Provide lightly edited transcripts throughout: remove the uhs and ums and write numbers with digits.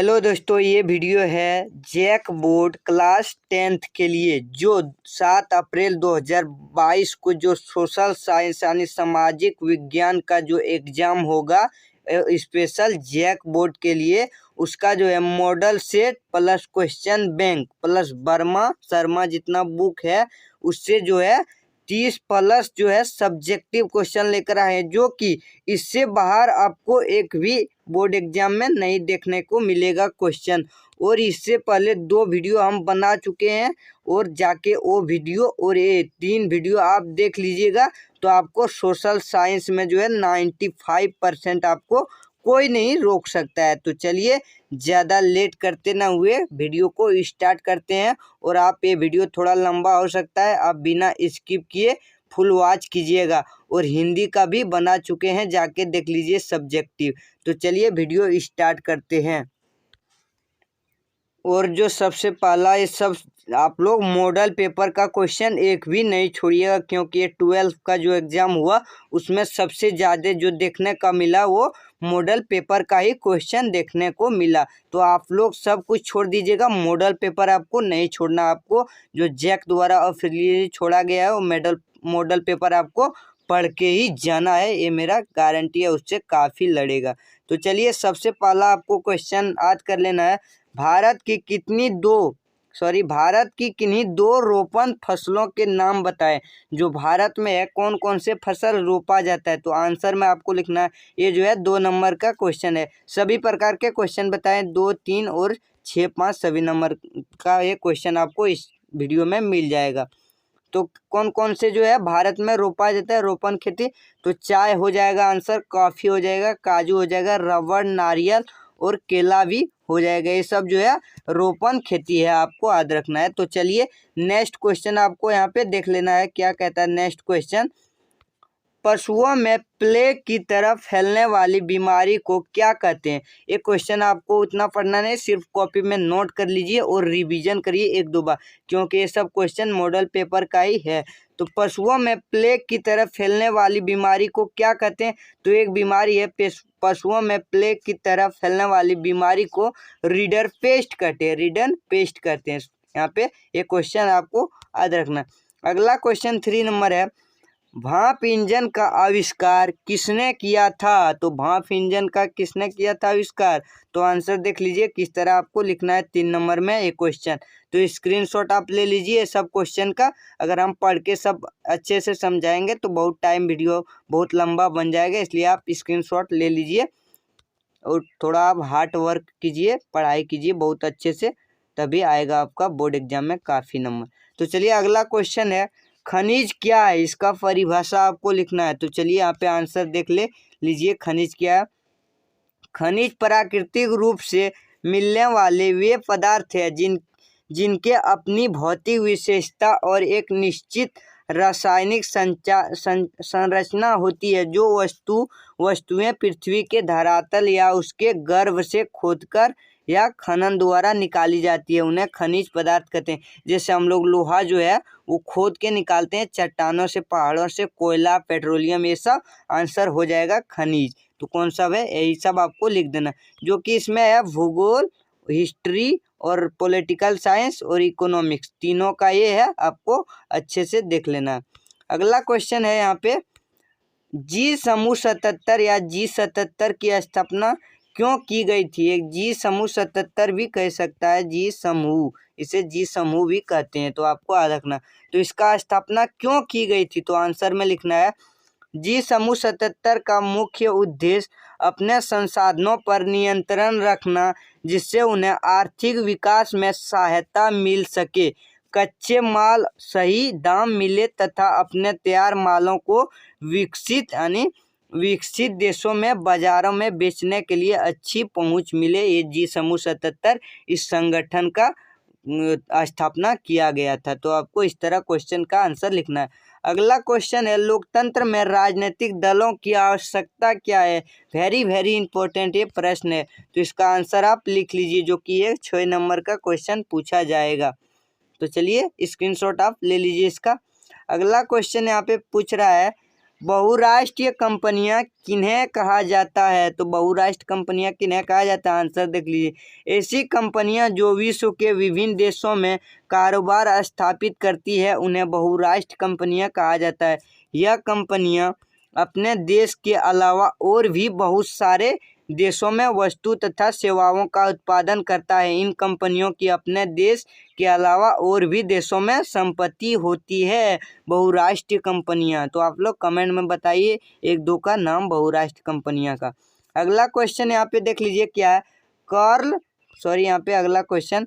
Hello दोस्तों, ये video है जैक बोर्ड क्लास 10th के लिए जो 7 अप्रैल 2022 को जो सोशल साइंस यानी सामाजिक विज्ञान का जो एग्ज़ाम होगा स्पेशल जैक बोर्ड के लिए, उसका जो है model set plus question bank plus Verma Sharma जितना बुक है उससे जो है 30 प्लस जो है सब्जेक्टिव क्वेश्चन लेकर आए हैं, जो कि इससे बाहर आपको एक भी बोर्ड एग्जाम में नहीं देखने को मिलेगा क्वेश्चन। और इससे पहले 2 वीडियो हम बना चुके हैं और जाके वो वीडियो और ये 3 वीडियो आप देख लीजिएगा तो आपको सोशल साइंस में जो है 95% आपको कोई नहीं रोक सकता है। तो चलिए ज़्यादा लेट करते ना हुए वीडियो को स्टार्ट करते हैं। और आप ये वीडियो थोड़ा लंबा हो सकता है, आप बिना स्किप किए फुल वॉच कीजिएगा। और हिंदी का भी बना चुके हैं, जाके देख लीजिए सब्जेक्टिव। तो चलिए वीडियो स्टार्ट करते हैं। और जो सबसे पहला ये सब आप लोग मॉडल पेपर का क्वेश्चन एक भी नहीं छोड़िएगा, क्योंकि ये 12th का जो एग्ज़ाम हुआ उसमें सबसे ज़्यादा जो देखने का मिला वो मॉडल पेपर का ही क्वेश्चन देखने को मिला। तो आप लोग सब कुछ छोड़ दीजिएगा, मॉडल पेपर आपको नहीं छोड़ना। आपको जो जैक द्वारा ऑफिशियली छोड़ा गया है वो मॉडल पेपर आपको पढ़ के ही जाना है, ये मेरा गारंटी है, उससे काफ़ी लड़ेगा। तो चलिए सबसे पहला आपको क्वेश्चन आज कर लेना है। भारत की किन्हीं दो रोपण फसलों के नाम बताएं। जो भारत में है कौन कौन से फसल रोपा जाता है, तो आंसर में आपको लिखना है। ये जो है 2 नंबर का क्वेश्चन है। सभी प्रकार के क्वेश्चन बताएं, 2, 3 और 6, 5 सभी नंबर का ये क्वेश्चन आपको इस वीडियो में मिल जाएगा। तो कौन कौन से जो है भारत में रोपा जाता है रोपण खेती, तो चाय हो जाएगा आंसर, कॉफ़ी हो जाएगा, काजू हो जाएगा, रबड़, नारियल और केला भी हो जाएगा। ये सब जो है रोपण खेती है, आपको याद रखना है। तो चलिए नेक्स्ट क्वेश्चन आपको यहाँ पे देख लेना है, क्या कहता है नेक्स्ट क्वेश्चन। पशुओं में प्लेग की तरह फैलने वाली बीमारी को क्या कहते हैं। ये क्वेश्चन आपको उतना पढ़ना नहीं, सिर्फ कॉपी में नोट कर लीजिए और रिवीजन करिए 1-2 बार, क्योंकि ये सब क्वेश्चन मॉडल पेपर का ही है। तो पशुओं में प्लेग की तरह फैलने वाली बीमारी को क्या कहते हैं, तो एक बीमारी है पशुओं में प्लेग की तरह फैलने वाली बीमारी को रिडरपेस्ट कहते हैं। यहाँ पे ये क्वेश्चन आपको याद रखना। अगला क्वेश्चन 3 नंबर है। भाप इंजन का आविष्कार किसने किया था, तो भाप इंजन का किसने किया था आविष्कार, तो आंसर देख लीजिए किस तरह आपको लिखना है 3 नंबर में ये क्वेश्चन। तो स्क्रीनशॉट आप ले लीजिए सब क्वेश्चन का। अगर हम पढ़ के सब अच्छे से समझाएंगे तो बहुत टाइम वीडियो बहुत लंबा बन जाएगा, इसलिए आप स्क्रीनशॉट ले लीजिए और थोड़ा आप हार्ड वर्क कीजिए, पढ़ाई कीजिए बहुत अच्छे से, तभी आएगा आपका बोर्ड एग्जाम में काफ़ी नंबर। तो चलिए अगला क्वेश्चन है। खनिज क्या है, इसका परिभाषा आपको लिखना है। तो चलिए यहाँ पे आंसर देख लीजिए खनिज क्या है। खनिज प्राकृतिक रूप से मिलने वाले वे पदार्थ हैं जिनके अपनी भौतिक विशेषता और एक निश्चित रासायनिक संरचना होती है। जो वस्तुएं पृथ्वी के धरातल या उसके गर्भ से खोदकर या खनन द्वारा निकाली जाती है, उन्हें खनिज पदार्थ कहते हैं। जैसे हम लोग लोहा जो है वो खोद के निकालते हैं चट्टानों से, पहाड़ों से, कोयला, पेट्रोलियम, ये सब आंसर हो जाएगा खनिज। तो कौन सा है, यही सब आपको लिख देना, जो कि इसमें है भूगोल, हिस्ट्री और पॉलिटिकल साइंस और इकोनॉमिक्स, तीनों का ये है, आपको अच्छे से देख लेना है। अगला क्वेश्चन है यहाँ पे। जी समूह 77 या G77 की स्थापना क्यों की गई थी। एक जी समूह 77 भी कह सकता है, जी समूह, इसे जी समूह भी कहते हैं, तो आपको याद रखना। तो इसका स्थापना क्यों की गई थी, तो आंसर में लिखना है। जी समूह 77 का मुख्य उद्देश्य अपने संसाधनों पर नियंत्रण रखना, जिससे उन्हें आर्थिक विकास में सहायता मिल सके, कच्चे माल सही दाम मिले तथा अपने तैयार मालों को विकसित देशों में बाजारों में बेचने के लिए अच्छी पहुंच मिले। ये जी समूह 77 इस संगठन का स्थापना किया गया था। तो आपको इस तरह क्वेश्चन का आंसर लिखना है। अगला क्वेश्चन है। लोकतंत्र में राजनीतिक दलों की आवश्यकता क्या है। वेरी वेरी इंपॉर्टेंट ये प्रश्न है, तो इसका आंसर आप लिख लीजिए, जो कि ये 6 नंबर का क्वेश्चन पूछा जाएगा। तो चलिए स्क्रीनशॉट आप ले लीजिए इसका। अगला क्वेश्चन यहाँ पे पूछ रहा है। बहुराष्ट्रीय कंपनियां किन्हें कहा जाता है? तो बहुराष्ट्रीय कंपनियां किन्हें कहा जाता है? आंसर देख लीजिए। ऐसी कंपनियां जो विश्व के विभिन्न देशों में कारोबार स्थापित करती है उन्हें बहुराष्ट्रीय कंपनियां कहा जाता है। यह कंपनियां अपने देश के अलावा और भी बहुत सारे देशों में वस्तु तथा सेवाओं का उत्पादन करता है। इन कंपनियों की अपने देश के अलावा और भी देशों में संपत्ति होती है। बहुराष्ट्रीय कंपनियां, तो आप लोग कमेंट में बताइए एक दो का नाम बहुराष्ट्रीय कंपनियां का। अगला क्वेश्चन यहाँ पे देख लीजिए क्या है। यहाँ पे अगला क्वेश्चन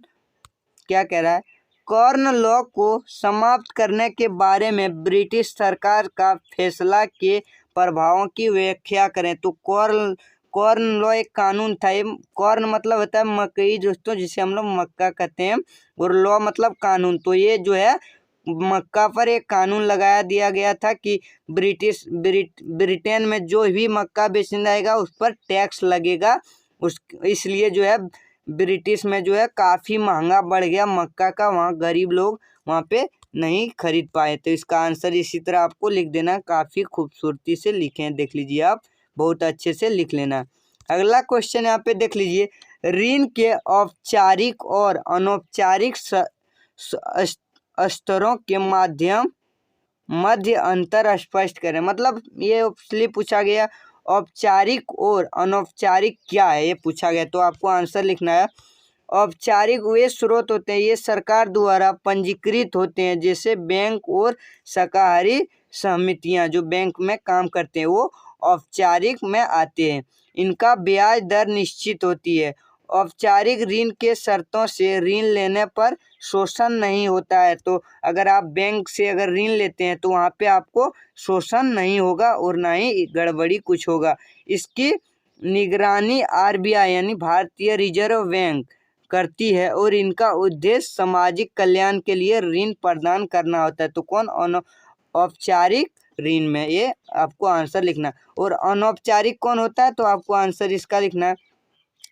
क्या कह रहा है? कॉर्न लॉ को समाप्त करने के बारे में ब्रिटिश सरकार का फैसला के प्रभावों की व्याख्या करें। तो कॉर्न लॉ एक कानून था। ये कॉर्न मतलब होता है मकई दोस्तों, जिसे हम लोग मक्का कहते हैं, और लॉ मतलब कानून। तो ये जो है मक्का पर एक कानून लगाया दिया गया था कि ब्रिटेन में जो भी मक्का बेचने जाएगा उस पर टैक्स लगेगा। इसलिए जो है ब्रिटिश में जो है काफ़ी महंगा बढ़ गया मक्का का, वहाँ गरीब लोग वहाँ पे नहीं खरीद पाए। तो इसका आंसर इसी तरह आपको लिख देना, काफ़ी खूबसूरती से लिखें, देख लीजिए आप, बहुत अच्छे से लिख लेना। अगला क्वेश्चन यहाँ पे देख लीजिए। ऋण के औपचारिक और अनौपचारिक स्तरों के मध्य अंतर स्पष्ट करें। मतलब ये इसलिए पूछा गया औपचारिक और अनौपचारिक क्या है, ये पूछा गया। तो आपको आंसर लिखना है। औपचारिक वे स्रोत होते हैं, ये सरकार द्वारा पंजीकृत होते हैं, जैसे बैंक और शाकाहारी समितियां जो बैंक में काम करते हैं वो औपचारिक में आते हैं। इनका ब्याज दर निश्चित होती है। औपचारिक ऋण के शर्तों से ऋण लेने पर शोषण नहीं होता है। तो अगर आप बैंक से अगर ऋण लेते हैं तो वहाँ पे आपको शोषण नहीं होगा और ना ही गड़बड़ी कुछ होगा। इसकी निगरानी आरबीआई यानी भारतीय रिजर्व बैंक करती है और इनका उद्देश्य सामाजिक कल्याण के लिए ऋण प्रदान करना होता है। तो कौन? औपचारिक ऋण में, ये आपको आंसर लिखना। और अनौपचारिक कौन होता है? तो आपको आंसर इसका लिखना है।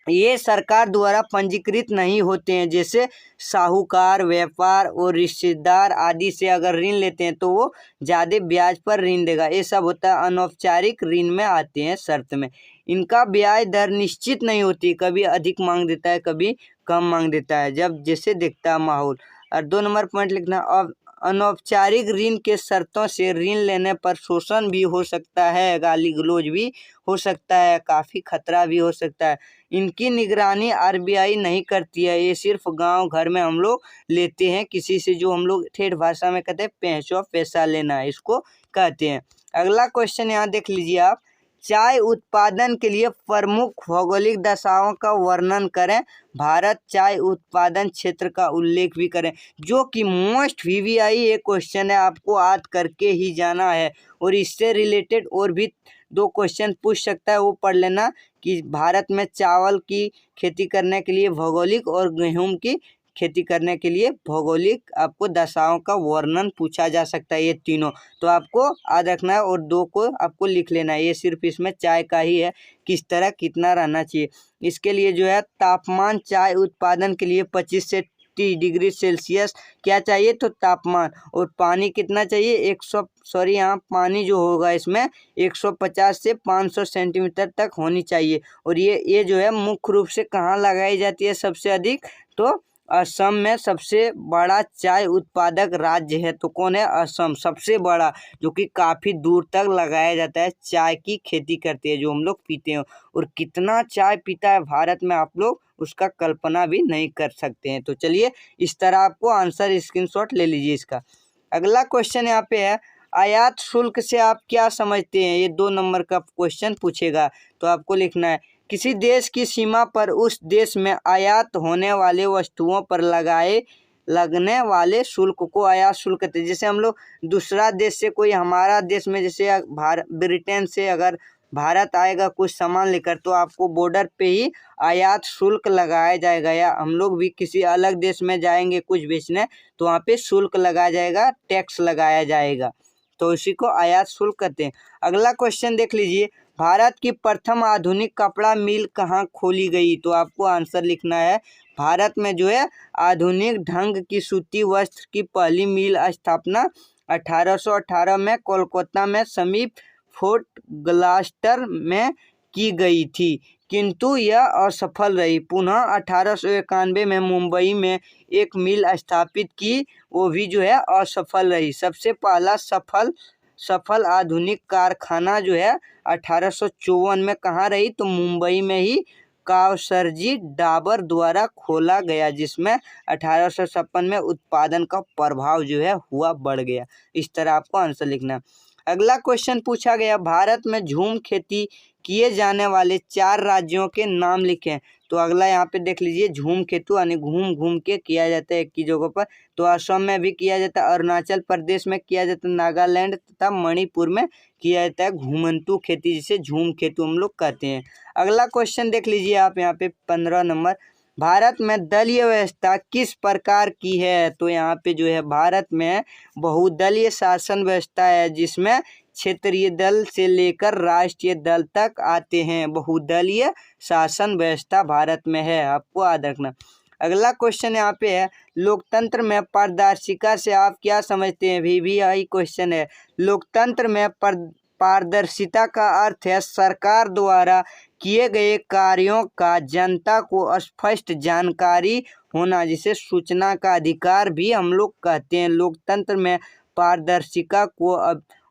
ये सरकार द्वारा पंजीकृत नहीं होते हैं, जैसे साहूकार, व्यापार और रिश्तेदार आदि से अगर ऋण लेते हैं तो वो ज़्यादा ब्याज पर ऋण देगा। ये सब होता है अनौपचारिक ऋण में आते हैं शर्त में। इनका ब्याज दर निश्चित नहीं होती, कभी अधिक मांग देता है कभी कम मांग देता है, जब जैसे देखता है माहौल। और 2 नंबर पॉइंट लिखना, अब अनौपचारिक ऋण के शर्तों से ऋण लेने पर शोषण भी हो सकता है, गाली गलौज भी हो सकता है, काफ़ी खतरा भी हो सकता है। इनकी निगरानी आरबीआई नहीं करती है, ये सिर्फ गांव घर में हम लोग लेते हैं किसी से, जो हम लोग ठेठ भाषा में कहते हैं पैसों पैसा लेना है, इसको कहते हैं। अगला क्वेश्चन यहाँ देख लीजिए आप। चाय उत्पादन के लिए प्रमुख भौगोलिक दशाओं का वर्णन करें। भारत चाय उत्पादन क्षेत्र का उल्लेख भी करें, जो कि मोस्ट वीवीआई ये क्वेश्चन है, आपको याद करके ही जाना है। और इससे रिलेटेड और भी 2 क्वेश्चन पूछ सकता है, वो पढ़ लेना कि भारत में चावल की खेती करने के लिए भौगोलिक और गेहूं की खेती करने के लिए भौगोलिक आपको दशाओं का वर्णन पूछा जा सकता है, ये तीनों। तो आपको याद रखना है और 2 को आपको लिख लेना है। ये सिर्फ इसमें चाय का ही है, किस तरह कितना रहना चाहिए। इसके लिए जो है तापमान चाय उत्पादन के लिए 25 से 30 डिग्री सेल्सियस क्या चाहिए? तो तापमान। और पानी कितना चाहिए? यहाँ पानी जो होगा इसमें 150 से 500 सेंटीमीटर तक होनी चाहिए। और ये जो है मुख्य रूप से कहाँ लगाई जाती है सबसे अधिक? तो असम में सबसे बड़ा चाय उत्पादक राज्य है। तो कौन है? असम सबसे बड़ा, जो कि काफ़ी दूर तक लगाया जाता है, चाय की खेती करते हैं जो हम लोग पीते हैं। और कितना चाय पीता है भारत में आप लोग उसका कल्पना भी नहीं कर सकते हैं। तो चलिए इस तरह आपको आंसर स्क्रीनशॉट ले लीजिए इसका। अगला क्वेश्चन यहाँ पे है, आयात शुल्क से आप क्या समझते हैं? ये 2 नंबर का क्वेश्चन पूछेगा, तो आपको लिखना है किसी देश की सीमा पर उस देश में आयात होने वाले वस्तुओं पर लगने वाले शुल्क को आयात शुल्क कहते हैं। जैसे हम लोग दूसरा देश से कोई हमारा देश में, जैसे ब्रिटेन से अगर भारत आएगा कुछ सामान लेकर, तो आपको बॉर्डर पे ही आयात शुल्क लगाया जाएगा। या हम लोग भी किसी अलग देश में जाएंगे कुछ बेचने, तो वहाँ पे शुल्क लगाया जाएगा, टैक्स लगाया जाएगा, तो इसी को आयात शुल्क कहते हैं। अगला क्वेश्चन देख लीजिए, भारत की प्रथम आधुनिक कपड़ा मिल कहाँ खोली गई? तो आपको आंसर लिखना है, भारत में जो है आधुनिक ढंग की सूती वस्त्र की पहली मिल स्थापना 1818 में कोलकाता में समीप फोर्ट ग्लास्टर में की गई थी, किंतु यह असफल रही। पुनः 1891 में मुंबई में एक मिल स्थापित की, वो भी जो है असफल रही। सबसे पहला सफल आधुनिक कारखाना जो है 1854 में कहाँ रही, तो मुंबई में ही कावसरजी डाबर द्वारा खोला गया, जिसमें 1856 में उत्पादन का प्रभाव जो है हुआ बढ़ गया। इस तरह आपको आंसर लिखना है। अगला क्वेश्चन पूछा गया, भारत में झूम खेती किए जाने वाले 4 राज्यों के नाम लिखें। तो अगला यहाँ पे देख लीजिए, झूम खेती यानी घूम घूम के किया जाता है एक ही जगह पर। तो असम में भी किया जाता है, अरुणाचल प्रदेश में किया जाता है, नागालैंड तथा मणिपुर में किया जाता है घूमंतु खेती, जिसे झूम खेती हम लोग कहते हैं। अगला क्वेश्चन देख लीजिए आप यहाँ पे 15 नंबर, भारत में दलीय व्यवस्था किस प्रकार की है। तो यहाँ पे जो है भारत में बहुदलीय शासन व्यवस्था है, जिसमें क्षेत्रीय दल से लेकर राष्ट्रीय दल तक आते हैं। बहुदलीय शासन व्यवस्था भारत में है, आपको याद रखना। अगला क्वेश्चन यहाँ पे है, लोकतंत्र में पारदर्शिता से आप क्या समझते हैं। VVI क्वेश्चन है। लोकतंत्र में पारदर्शिता का अर्थ है सरकार द्वारा किए गए कार्यों का जनता को स्पष्ट जानकारी होना, जिसे सूचना का अधिकार भी हम लोग कहते हैं। लोकतंत्र में पारदर्शिता को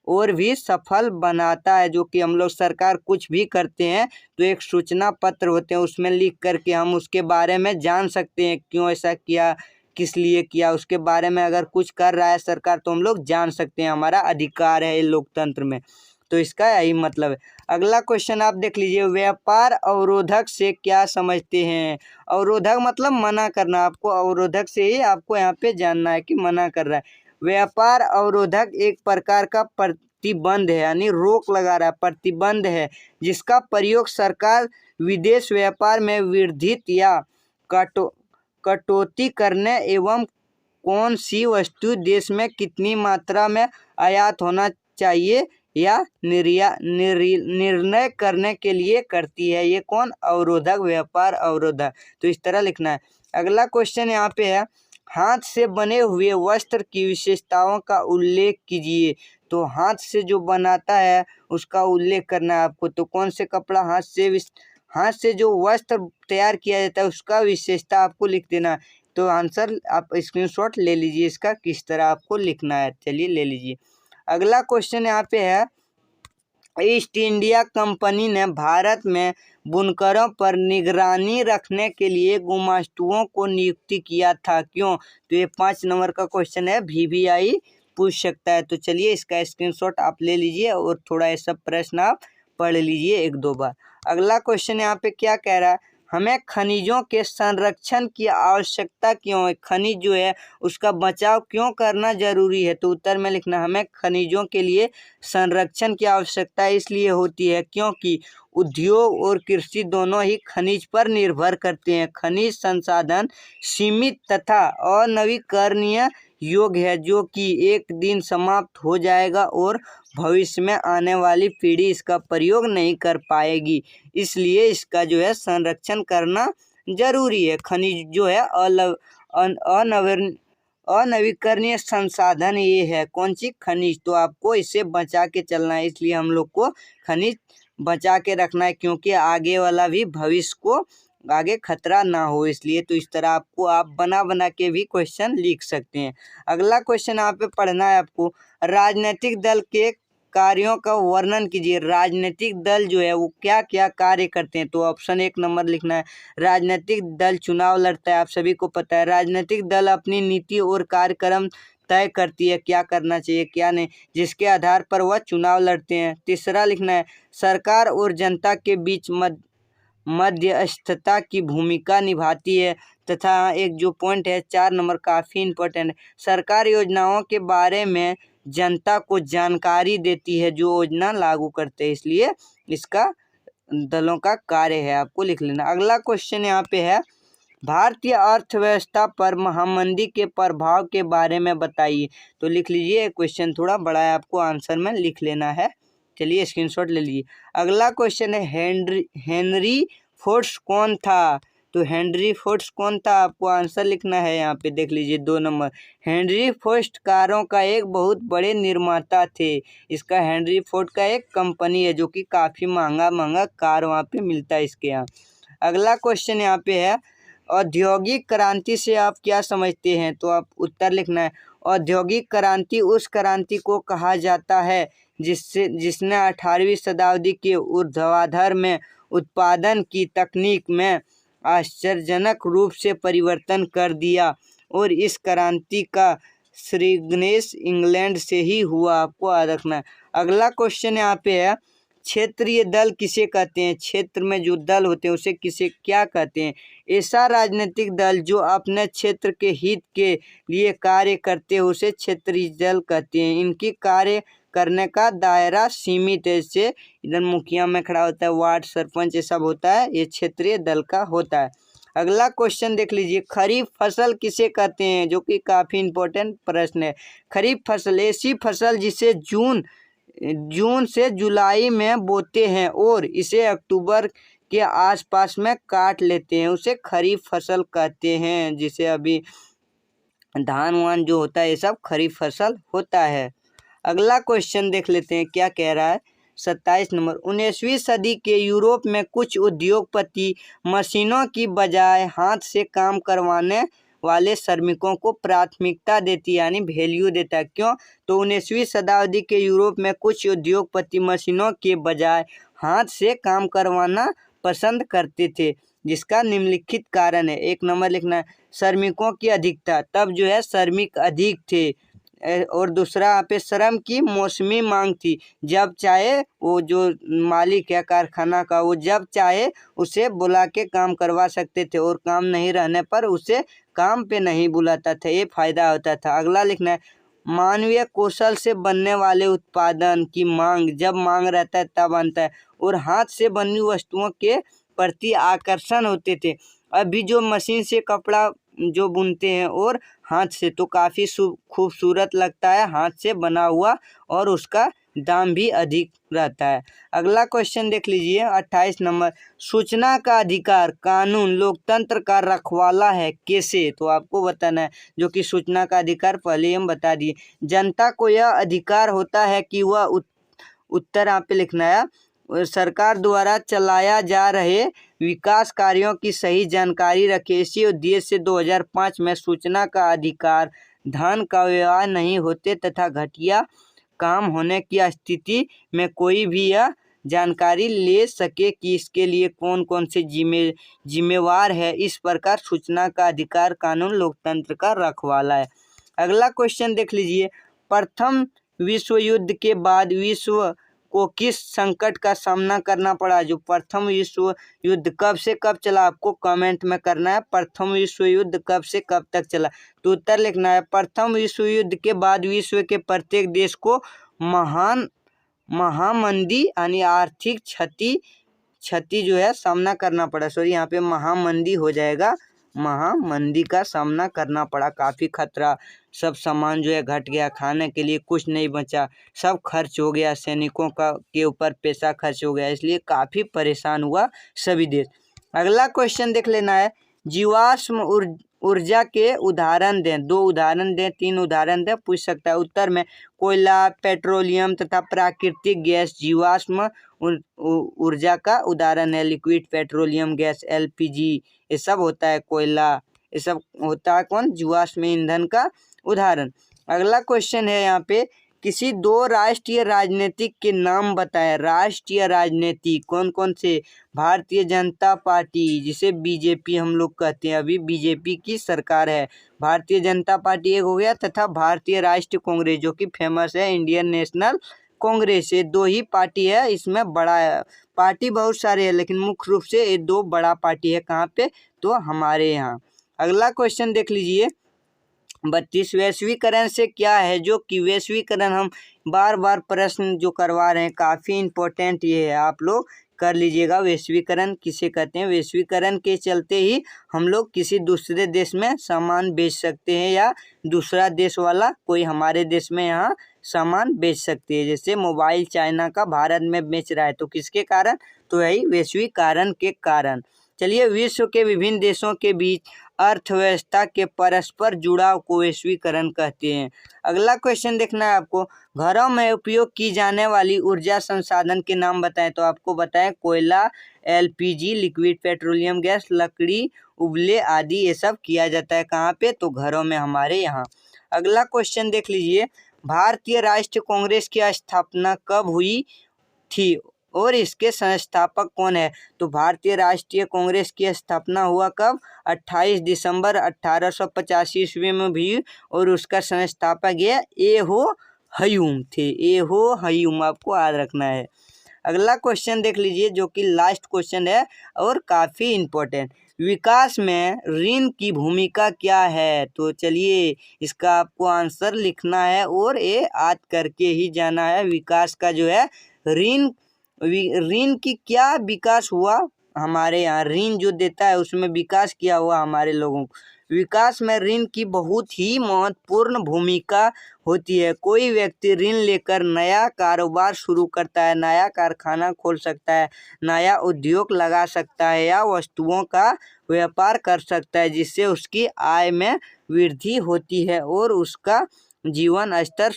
और भी सफल बनाता है, जो कि हम लोग सरकार कुछ भी करते हैं तो एक सूचना पत्र होते हैं, उसमें लिख करके हम उसके बारे में जान सकते हैं, क्यों ऐसा किया, किस लिए किया, उसके बारे में अगर कुछ कर रहा है सरकार तो हम लोग जान सकते हैं, हमारा अधिकार है लोकतंत्र में। तो इसका यही मतलब है। अगला क्वेश्चन आप देख लीजिए, व्यापार अवरोधक से क्या समझते हैं। अवरोधक मतलब मना करना, आपको अवरोधक से ही आपको यहाँ पे जानना है कि मना कर रहा है। व्यापार अवरोधक एक प्रकार का प्रतिबंध है, यानी रोक लगा रहा है, प्रतिबंध है, जिसका प्रयोग सरकार विदेश व्यापार में वृद्धि या कटौती करने एवं कौन सी वस्तु देश में कितनी मात्रा में आयात होना चाहिए या निर्णय करने के लिए करती है। ये कौन, अवरोधक, व्यापार अवरोधक। तो इस तरह लिखना है। अगला क्वेश्चन यहाँ पे है, हाथ से बने हुए वस्त्र की विशेषताओं का उल्लेख कीजिए। तो हाथ से जो बनाता है उसका उल्लेख करना है आपको। तो कौन से कपड़ा हाथ से जो वस्त्र तैयार किया जाता है उसका विशेषता आपको लिख देना। तो आंसर आप स्क्रीनशॉट ले लीजिए इसका, किस तरह आपको लिखना है। चलिए ले लीजिए। अगला क्वेश्चन यहाँ पे है, ईस्ट इंडिया कंपनी ने भारत में बुनकरों पर निगरानी रखने के लिए गुमास्तुओं को नियुक्ति किया था, क्यों। तो ये 5 नंबर का क्वेश्चन है, VVI पूछ सकता है। तो चलिए इसका स्क्रीनशॉट आप ले लीजिए और थोड़ा ये सब प्रश्न आप पढ़ लीजिए 1-2 बार। अगला क्वेश्चन यहाँ पे क्या कह रहा है, हमें खनिजों के संरक्षण की आवश्यकता क्यों है। खनिज जो है उसका बचाव क्यों करना जरूरी है। तो उत्तर में लिखना, हमें खनिजों के लिए संरक्षण की आवश्यकता इसलिए होती है क्योंकि उद्योग और कृषि दोनों ही खनिज पर निर्भर करते हैं। खनिज संसाधन सीमित तथा अनवीकरणीय योग्य है, जो कि एक दिन समाप्त हो जाएगा और भविष्य में आने वाली पीढ़ी इसका प्रयोग नहीं कर पाएगी, इसलिए इसका जो है संरक्षण करना जरूरी है। खनिज जो है अनवीकरणीय संसाधन ये है, कौन सी, खनिज। तो आपको इसे बचा के चलना है, इसलिए हम लोग को खनिज बचा के रखना है, क्योंकि आगे वाला भी भविष्य को आगे खतरा ना हो, इसलिए। तो इस तरह आपको आप बना के भी क्वेश्चन लिख सकते हैं। अगला क्वेश्चन यहाँ पे पढ़ना है आपको, राजनीतिक दल के कार्यों का वर्णन कीजिए। राजनीतिक दल जो है वो क्या क्या कार्य करते हैं। तो ऑप्शन 1 नंबर लिखना है, राजनीतिक दल चुनाव लड़ता है, आप सभी को पता है। राजनीतिक दल अपनी नीति और कार्यक्रम तय करती है, क्या करना चाहिए क्या नहीं, जिसके आधार पर वह चुनाव लड़ते हैं। तीसरा लिखना है, सरकार और जनता के बीच मध्यस्थता की भूमिका निभाती है। तथा एक जो पॉइंट है 4 नंबर काफ़ी इम्पोर्टेंट है, सरकार योजनाओं के बारे में जनता को जानकारी देती है जो योजना लागू करते हैं, इसलिए इसका दलों का कार्य है, आपको लिख लेना। अगला क्वेश्चन यहाँ पे है, भारतीय अर्थव्यवस्था पर महामंदी के प्रभाव के बारे में बताइए। तो लिख लीजिए, क्वेश्चन थोड़ा बड़ा है, आपको आंसर में लिख लेना है। चलिए स्क्रीनशॉट ले लीजिए। अगला क्वेश्चन है, हेनरी फोर्ड कौन था। तो हेनरी फोर्ड कौन था, आपको आंसर लिखना है यहाँ पे। देख लीजिए 2 नंबर, हेनरी फोर्ड कारों का एक बहुत बड़े निर्माता थे। इसका हेनरी फोर्ड का एक कंपनी है जो कि काफ़ी महंगा कार वहाँ पे मिलता है इसके यहाँ। अगला क्वेश्चन यहाँ पे है, औद्योगिक क्रांति से आप क्या समझते हैं, तो आप उत्तर लिखना है। औद्योगिक क्रांति उस क्रांति को कहा जाता है जिसने 18वीं शताब्दी के ऊर्ध्वाधर में उत्पादन की तकनीक में आश्चर्यजनक रूप से परिवर्तन कर दिया, और इस क्रांति का श्रीगणेश इंग्लैंड से ही हुआ, आपको याद रखना है। अगला क्वेश्चन यहाँ पे है, क्षेत्रीय दल किसे कहते हैं। क्षेत्र में जो दल होते हैं उसे किसे क्या कहते हैं। ऐसा राजनीतिक दल जो अपने क्षेत्र के हित के लिए कार्य करते हैं उसे क्षेत्रीय दल कहते हैं। इनकी कार्य करने का दायरा सीमित है। जैसे इधर मुखिया में खड़ा होता है, वार्ड सरपंच ये सब होता है, ये क्षेत्रीय दल का होता है। अगला क्वेश्चन देख लीजिए, खरीफ फसल किसे कहते हैं, जो कि काफ़ी इंपॉर्टेंट प्रश्न है। खरीफ फसल ऐसी फसल जिसे जून से जुलाई में बोते हैं और इसे अक्टूबर के आसपास में काट लेते हैं, उसे खरीफ फसल कहते हैं। जिसे अभी धान वान जो होता है ये सब खरीफ फसल होता है। अगला क्वेश्चन देख लेते हैं क्या कह रहा है। 27 नंबर, 19वीं सदी के यूरोप में कुछ उद्योगपति मशीनों की बजाय हाथ से काम करवाने वाले श्रमिकों को प्राथमिकता देती यानी वैल्यू देता है। क्यों, तो 19वीं शताब्दी के यूरोप में कुछ उद्योगपति मशीनों के बजाय हाथ से काम करवाना पसंद करते थे, जिसका निम्नलिखित कारण है। 1 नंबर लिखना है, श्रमिकों की अधिकता, तब जो है श्रमिक अधिक थे। और दूसरा यहाँ पे श्रम की मौसमी मांग थी, जब चाहे वो जो मालिक है कारखाना का वो जब चाहे उसे बुला के काम करवा सकते थे, और काम नहीं रहने पर उसे काम पे नहीं बुलाता था, ये फायदा होता था। अगला लिखना है, मानवीय कौशल से बनने वाले उत्पादन की मांग, जब मांग रहता है तब बनता है, और हाथ से बनी वस्तुओं के प्रति आकर्षण होते थे। अभी जो मशीन से कपड़ा जो बुनते हैं और हाथ से तो काफ़ी खूबसूरत लगता है हाथ से बना हुआ, और उसका दाम भी अधिक रहता है। अगला क्वेश्चन देख लीजिए 28 नंबर, सूचना का अधिकार कानून लोकतंत्र का रखवाला है कैसे, तो आपको बताना है। जो कि सूचना का अधिकार पहले हम बता दिए। जनता को यह अधिकार होता है कि वह उत्तर यहाँ पे लिखना है, सरकार द्वारा चलाया जा रहे विकास कार्यों की सही जानकारी रखे। इसी उद्देश्य से 2005 में सूचना का अधिकार धन का व्यवहार नहीं होते तथा घटिया काम होने की स्थिति में कोई भी यह जानकारी ले सके कि इसके लिए कौन कौन से जिम्मेवार है। इस प्रकार सूचना का अधिकार कानून लोकतंत्र का रखवाला है। अगला क्वेश्चन देख लीजिए, प्रथम विश्व युद्ध के बाद विश्व को किस संकट का सामना करना पड़ा। जो प्रथम विश्व युद्ध कब से कब चला, आपको कमेंट में करना है। प्रथम विश्व युद्ध कब से कब तक चला, तो उत्तर लिखना है। प्रथम विश्व युद्ध के बाद विश्व के प्रत्येक देश को महामंदी यानी आर्थिक क्षति जो है सामना करना पड़ा। सॉरी, यहाँ पे महामंदी हो जाएगा, महामंदी का सामना करना पड़ा। काफ़ी खतरा, सब सामान जो है घट गया, खाने के लिए कुछ नहीं बचा, सब खर्च हो गया, सैनिकों के ऊपर पैसा खर्च हो गया, इसलिए काफ़ी परेशान हुआ सभी देश। अगला क्वेश्चन देख लेना है, जीवाश्म ऊर्जा के उदाहरण दें। 2 उदाहरण दें, 3 उदाहरण दें, पूछ सकता है। उत्तर में कोयला, पेट्रोलियम तथा प्राकृतिक गैस जीवाश्म ऊर्जा का उदाहरण है। लिक्विड पेट्रोलियम गैस, LPG ये सब होता है, कोयला ये सब होता है कौन, जीवाश्म ईंधन का उदाहरण। अगला क्वेश्चन है यहाँ पे, किसी 2 राष्ट्रीय राजनीतिक के नाम बताएं। राष्ट्रीय राजनीति कौन कौन से, भारतीय जनता पार्टी जिसे बीजेपी हम लोग कहते हैं, अभी बीजेपी की सरकार है, भारतीय जनता पार्टी एक हो गया, तथा भारतीय राष्ट्रीय कांग्रेस जो कि फेमस है, इंडियन नेशनल कांग्रेस। ये 2 ही पार्टी है, इसमें बड़ा है, पार्टी बहुत सारे हैं लेकिन मुख्य रूप से ये 2 बड़ा पार्टी है। कहाँ पे, तो हमारे यहाँ। अगला क्वेश्चन देख लीजिए 32, वैश्वीकरण से क्या है। जो कि वैश्वीकरण हम बार बार प्रश्न जो करवा रहे हैं, काफ़ी इम्पोर्टेंट ये है, आप लोग कर लीजिएगा। वैश्वीकरण किसे कहते हैं, वैश्वीकरण के चलते ही हम लोग किसी दूसरे देश में सामान बेच सकते हैं, या दूसरा देश वाला कोई हमारे देश में यहाँ सामान बेच सकते हैं। जैसे मोबाइल चाइना का भारत में बेच रहा है, तो किसके कारण, तो यही वैश्वीकरण के कारण। चलिए, विश्व के विभिन्न देशों के बीच अर्थव्यवस्था के परस्पर जुड़ाव को वैश्वीकरण कहते हैं। अगला क्वेश्चन देखना है आपको, घरों में उपयोग की जाने वाली ऊर्जा संसाधन के नाम बताएं। तो आपको बताएं कोयला, एलपीजी, लिक्विड पेट्रोलियम गैस, लकड़ी, उबले आदि ये सब किया जाता है कहाँ पे? तो घरों में, हमारे यहाँ। अगला क्वेश्चन देख लीजिए, भारतीय राष्ट्रीय कांग्रेस की स्थापना कब हुई थी और इसके संस्थापक कौन है? तो भारतीय राष्ट्रीय कांग्रेस की स्थापना हुआ कब? 28 दिसंबर 1885 ईस्वी में भी, और उसका संस्थापक ये एहो हयूम थे। एहो हयूम आपको याद रखना है। अगला क्वेश्चन देख लीजिए, जो कि लास्ट क्वेश्चन है और काफ़ी इम्पोर्टेंट, विकास में ऋण की भूमिका क्या है? तो चलिए, इसका आपको आंसर लिखना है और ये याद करके ही जाना है। विकास का जो है ऋण की क्या विकास हुआ हमारे यहाँ, ऋण जो देता है उसमें विकास किया हुआ हमारे लोगों को। विकास में ऋण की बहुत ही महत्वपूर्ण भूमिका होती है। कोई व्यक्ति ऋण लेकर नया कारोबार शुरू करता है, नया कारखाना खोल सकता है, नया उद्योग लगा सकता है या वस्तुओं का व्यापार कर सकता है, जिससे उसकी आय में वृद्धि होती है और उसका जीवन स्तर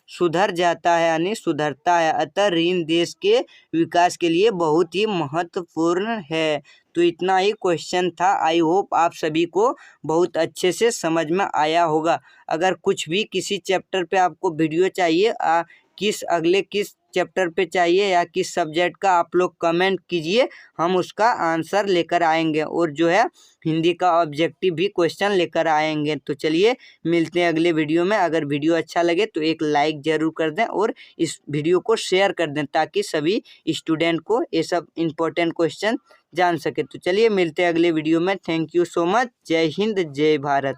सुधर जाता है, यानी सुधरता है। अतः ऋण देश के विकास के लिए बहुत ही महत्वपूर्ण है। तो इतना ही क्वेश्चन था। आई होप आप सभी को बहुत अच्छे से समझ में आया होगा। अगर कुछ भी किसी चैप्टर पे आपको वीडियो चाहिए, किस चैप्टर पे चाहिए या किस सब्जेक्ट का, आप लोग कमेंट कीजिए, हम उसका आंसर लेकर आएंगे और जो है हिंदी का ऑब्जेक्टिव भी क्वेश्चन लेकर आएंगे। तो चलिए, मिलते हैं अगले वीडियो में। अगर वीडियो अच्छा लगे तो एक लाइक ज़रूर कर दें और इस वीडियो को शेयर कर दें, ताकि सभी स्टूडेंट को ये सब इम्पोर्टेंट क्वेश्चन जान सके। तो चलिए, मिलते हैं अगले वीडियो में। Thank you so much. जय हिंद, जय भारत।